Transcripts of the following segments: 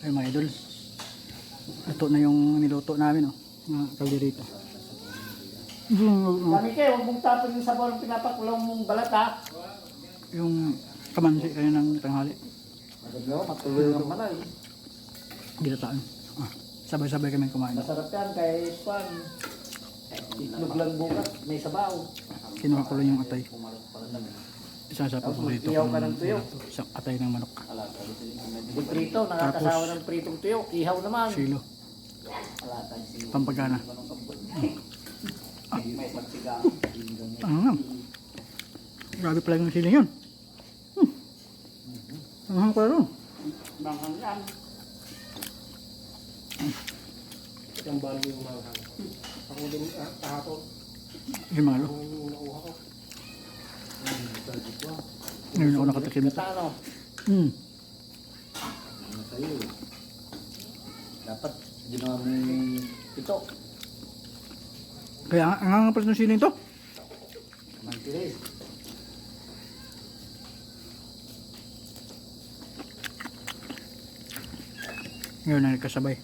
Ay mga idol. Luto na yung niluto namin, oh. Mga kalderita. Kami kayo, huwag mong tapon yung sabaw ng pinapakulang mong balat ha. Yung kamansi kayo ng tanghali. Maganda, matuloy yung malay. Ginataan. Ah, sabay-sabay kami kumain. Masarap yan kay Swan. Itlog lang bukas, may sabaw. Kinuha ko lang yung atay. Isasapaw ko dito. Ihaw ka ng tuyo. Isang atay ng manok. Di prito, nakakasawa ng pritong tuyo. Ihaw naman. Silo. Pampagana. Ah. Grabe pala yung sili yun. Ang pala rin. Manghang yan. Yung balo yung manghang. Ako din kahapon. Himalo. Yung nakuha ko. Ngayon ako nakatikim ito. Ano? Sa'yo. Dapat ginawa mo yung ito. Kaya ang pala ng sili ito. Mantiris. Ngayon na nagkasabay.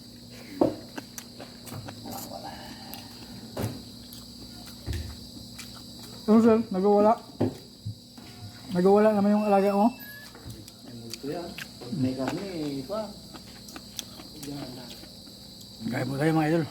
Ano sir? Nagawala. Nagawala naman yung alaga mo. May multo yan. Pag may karne, iba. Gaya po tayo mga idol.